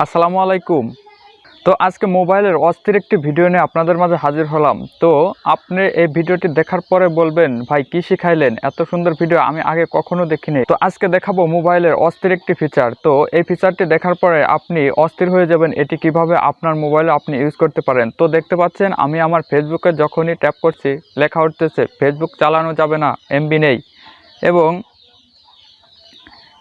আসসালামু আলাইকুম। তো আজকে মোবাইলের অস্থির একটি ভিডিও নিয়ে আপনাদের মাঝে হাজির হলাম। তো আপনি এই ভিডিওটি দেখার পরে বলবেন, ভাই কি শিখাইলেন, এত সুন্দর ভিডিও আমি আগে কখনো দেখিনি। তো আজকে দেখাবো মোবাইলের অস্থির একটি ফিচার। তো এই ফিচারটি দেখার পরে আপনি অস্থির হয়ে যাবেন এটি কিভাবে আপনার মোবাইলে আপনি ইউজ করতে পারেন। তো দেখতে পাচ্ছেন আমি আমার ফেসবুকে যখনই ট্যাপ করছি লেখা উঠতেছে ফেসবুক চালানো যাবে না, এমবি নেই। এবং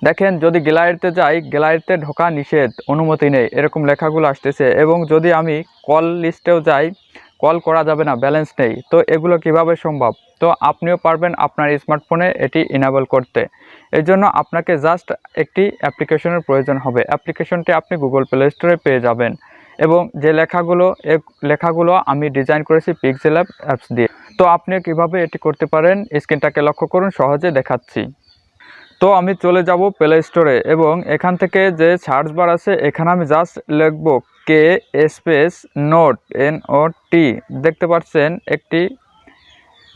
দেখেন যদি গ্যালারিতে যাই, গ্যালারিতে ঢোকা নিষেধ, অনুমতি নেই, এরকম লেখাগুলো আসতেছে। এবং যদি আমি কল লিস্টেও যাই, কল করা যাবে না, ব্যালেন্স নেই। তো এগুলো কিভাবে সম্ভব? তো আপনিও পারবেন আপনার স্মার্টফোনে এটি ইনেবল করতে। এই জন্য আপনাকে জাস্ট একটি অ্যাপ্লিকেশনের প্রয়োজন হবে। অ্যাপ্লিকেশনটি আপনি গুগল প্লে স্টোরে পেয়ে যাবেন। এবং যে লেখাগুলো আমি ডিজাইন করেছি পিক্সেল অ্যাপস দিয়ে। তো আপনি কিভাবে এটি করতে পারেন স্ক্রিনটাকে লক্ষ্য করুন, সহজে দেখাচ্ছি। তো আমি চলে যাব প্লে স্টোরে এবং এখান থেকে যে সার্চ বার আছে এখানে আমি জাস্ট লিখব কে স্পেস নোট NOT।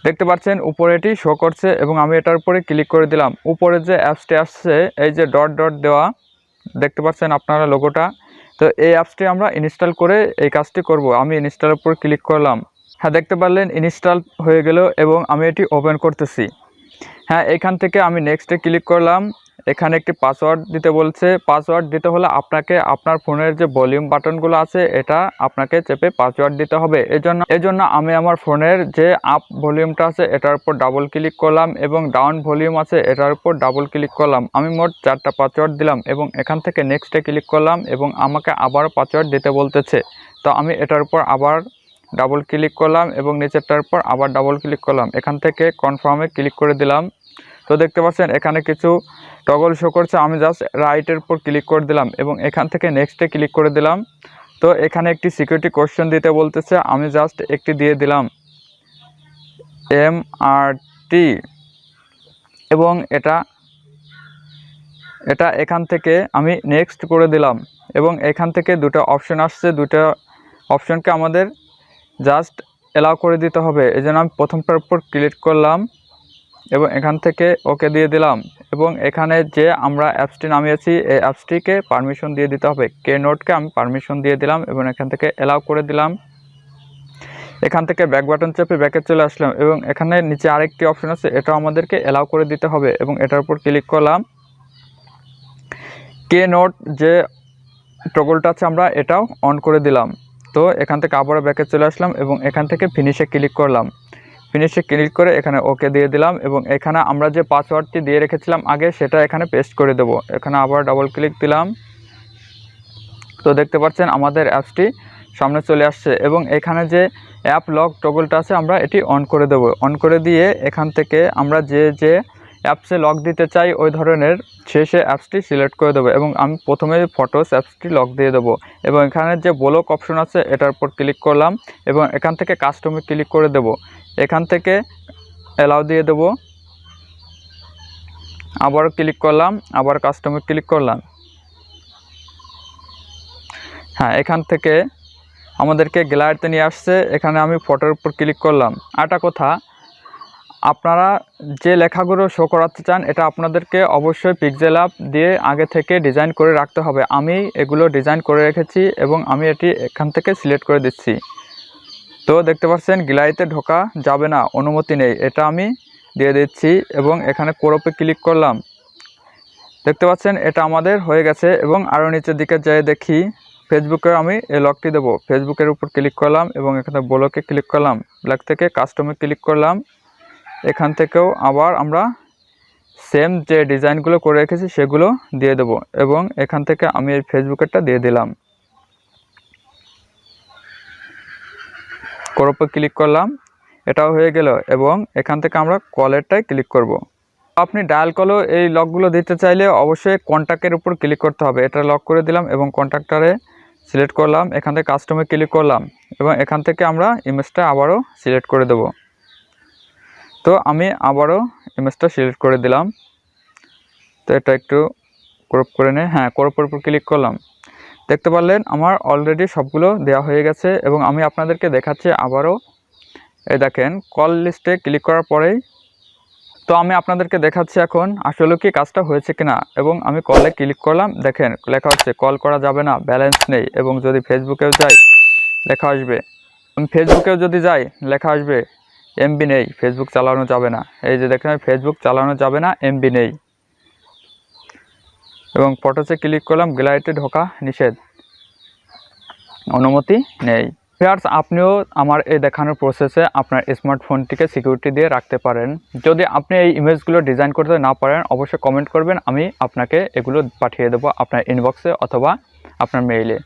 দেখতে পাচ্ছেন উপরে এটি শো করছে এবং আমি এটার উপরে ক্লিক করে দিলাম। উপরে যে অ্যাপসটি আসছে এই যে ডট ডট দেওয়া, দেখতে পাচ্ছেন আপনারা লোগোটা। তো এই অ্যাপসটি আমরা ইনস্টল করে এই কাজটি করব। আমি ইনস্টলের উপর ক্লিক করলাম। হ্যাঁ, দেখতে পারলেন ইনস্টল হয়ে গেল এবং আমি এটি ওপেন করতেছি। হ্যাঁ, এখান থেকে আমি নেক্সটে ক্লিক করলাম। এখানে একটি পাসওয়ার্ড দিতে বলছে। পাসওয়ার্ড দিতে হলে আপনাকে আপনার ফোনের যে ভলিউম বাটনগুলো আছে এটা আপনাকে চেপে পাসওয়ার্ড দিতে হবে। এজন্য আমি আমার ফোনের যে আপ ভলিউমটা আছে এটার উপর ডাবল ক্লিক করলাম এবং ডাউন ভলিউম আছে এটার উপর ডাবল ক্লিক করলাম। আমি মোট 4টা পাসওয়ার্ড দিলাম এবং এখান থেকে নেক্সটে ক্লিক করলাম এবং আমাকে আবারও পাসওয়ার্ড দিতে বলতেছে। তো আমি এটার উপর আবার ডাবল ক্লিক করলাম এবং নিচেরটার উপর আবার ডাবল ক্লিক করলাম। এখান থেকে কনফার্মে ক্লিক করে দিলাম। তো দেখতে পাচ্ছেন এখানে কিছু টগল শো করছে। আমি জাস্ট রাইটের উপর ক্লিক করে দিলাম এবং এখান থেকে নেক্সটে ক্লিক করে দিলাম। তো এখানে একটি সিকিউরিটি কোশ্চেন দিতে বলতেছে, আমি জাস্ট একটি দিয়ে দিলাম MRT এবং এটা এখান থেকে আমি নেক্সট করে দিলাম এবং এখান থেকে দুটো অপশন আসছে। দুটো অপশনকে আমাদের জাস্ট অ্যালাউ করে দিতে হবে। এই জন্য আমি প্রথমটার উপর ক্লিক করলাম এবং এখান থেকে ওকে দিয়ে দিলাম এবং এখানে যে আমরা অ্যাপসটি নামিয়েছি এই অ্যাপসটিকে পারমিশন দিয়ে দিতে হবে। কে নোটকে আমি পারমিশন দিয়ে দিলাম এবং এখান থেকে অ্যালাউ করে দিলাম। এখান থেকে ব্যাক বাটন চেপে ব্যাকে চলে আসলাম এবং এখানে নিচে আরেকটি অপশন আছে, এটাও আমাদেরকে অ্যালাউ করে দিতে হবে এবং এটার উপর ক্লিক করলাম। কে নোট যে টগলটা আছে আমরা এটাও অন করে দিলাম। তো এখান থেকে আবারও ব্যাকে চলে আসলাম এবং এখান থেকে ফিনিশে ক্লিক করলাম। ফিনিশে ক্লিক করে এখানে ওকে দিয়ে দিলাম এবং এখানে আমরা যে পাসওয়ার্ডটি দিয়ে রেখেছিলাম আগে সেটা এখানে পেস্ট করে দেব। এখানে আবার ডাবল ক্লিক দিলাম। তো দেখতে পাচ্ছেন আমাদের অ্যাপসটি সামনে চলে আসছে এবং এখানে যে অ্যাপ লক টগলটা আছে আমরা এটি অন করে দেব। অন করে দিয়ে এখান থেকে আমরা যে অ্যাপসে লক দিতে চাই ওই ধরনের সে অ্যাপসটি সিলেক্ট করে দেবো এবং আমি প্রথমে ফটোস অ্যাপসটি লক দিয়ে দেবো এবং এখানে যে ব্লক অপশন আছে এটার উপর ক্লিক করলাম এবং এখান থেকে কাস্টমে ক্লিক করে দেব। এখান থেকে অ্যালাউ দিয়ে দেব, আবারও ক্লিক করলাম, আবার কাস্টমে ক্লিক করলাম। হ্যাঁ, এখান থেকে আমাদেরকে গ্যালারিতে নিয়ে আসছে। এখানে আমি ফটোর উপর ক্লিক করলাম। আরেকটা কথা, আপনারা যে লেখাগুলো শো করাতে চান এটা আপনাদেরকে অবশ্যই পিক্সেল অ্যাপ দিয়ে আগে থেকে ডিজাইন করে রাখতে হবে। আমি এগুলো ডিজাইন করে রেখেছি এবং আমি এটি এখান থেকে সিলেক্ট করে দিচ্ছি। তো দেখতে পাচ্ছেন গ্যালারিতে ঢোকা যাবে না, অনুমতি নেই, এটা আমি দিয়ে দিচ্ছি এবং এখানে ক্রপে ক্লিক করলাম। দেখতে পাচ্ছেন এটা আমাদের হয়ে গেছে এবং আরও নিচের দিকে যেয়ে দেখি ফেসবুকে আমি এই লকটি দেবো। ফেসবুকের উপর ক্লিক করলাম এবং এখানে ব্লকে ক্লিক করলাম। ব্লক থেকে কাস্টমে ক্লিক করলাম। এখান থেকেও আবার আমরা সেম যে ডিজাইনগুলো করে রেখেছি সেগুলো দিয়ে দেব এবং এখান থেকে আমি এই ফেসবুকেরটা দিয়ে দিলাম। ক্রপে ক্লিক করলাম, এটাও হয়ে গেল এবং এখান থেকে আমরা কলেরটায় ক্লিক করব। আপনি ডায়াল কলও এই লকগুলো দিতে চাইলে অবশ্যই কন্ট্যাক্টের উপর ক্লিক করতে হবে। এটা লক করে দিলাম এবং কন্ট্যাক্টারে সিলেক্ট করলাম। এখান থেকে কাস্টমে ক্লিক করলাম এবং এখান থেকে আমরা ইমেজটা আবারও সিলেক্ট করে দেব। তো আমি আবারও ইমেজটা সিলেক্ট করে দিলাম। তো এটা একটু ক্রপ করে নে। হ্যাঁ, ক্রপের উপর ক্লিক করলাম। দেখতে পারলেন আমার অলরেডি সবগুলো দেওয়া হয়ে গেছে এবং আমি আপনাদেরকে দেখাচ্ছি আবারও। এই দেখেন কল লিস্টে ক্লিক করার পরেই তো আমি আপনাদেরকে দেখাচ্ছি এখন আসলে কি কাজটা হয়েছে কিনা, এবং আমি কলে ক্লিক করলাম, দেখেন লেখা হচ্ছে কল করা যাবে না, ব্যালেন্স নেই। এবং যদি ফেসবুকেও যাই লেখা আসবে, আমি ফেসবুকেও যদি যাই লেখা আসবে এমবি নেই, ফেসবুক চালানো যাবে না। এই যে দেখেন ফেসবুক চালানো যাবে না, এমবি নেই। এবং ফটোসে ক্লিক করলাম, গ্যালারিতে ঢোকা নিষেধ, অনুমতি নেই। ভিউয়ার্স, আপনিও আমার এই দেখানোর প্রসেসে আপনার স্মার্টফোনটিকে সিকিউরিটি দিয়ে রাখতে পারেন। যদি আপনি এই ইমেজগুলো ডিজাইন করতে না পারেন অবশ্যই কমেন্ট করবেন, আমি আপনাকে এগুলো পাঠিয়ে দেবো আপনার ইনবক্সে অথবা আপনার মেইলে।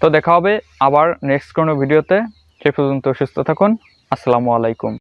তো দেখা হবে আবার নেক্সট কোনো ভিডিওতে। সে পর্যন্ত সুস্থ থাকুন। আসসালামু আলাইকুম।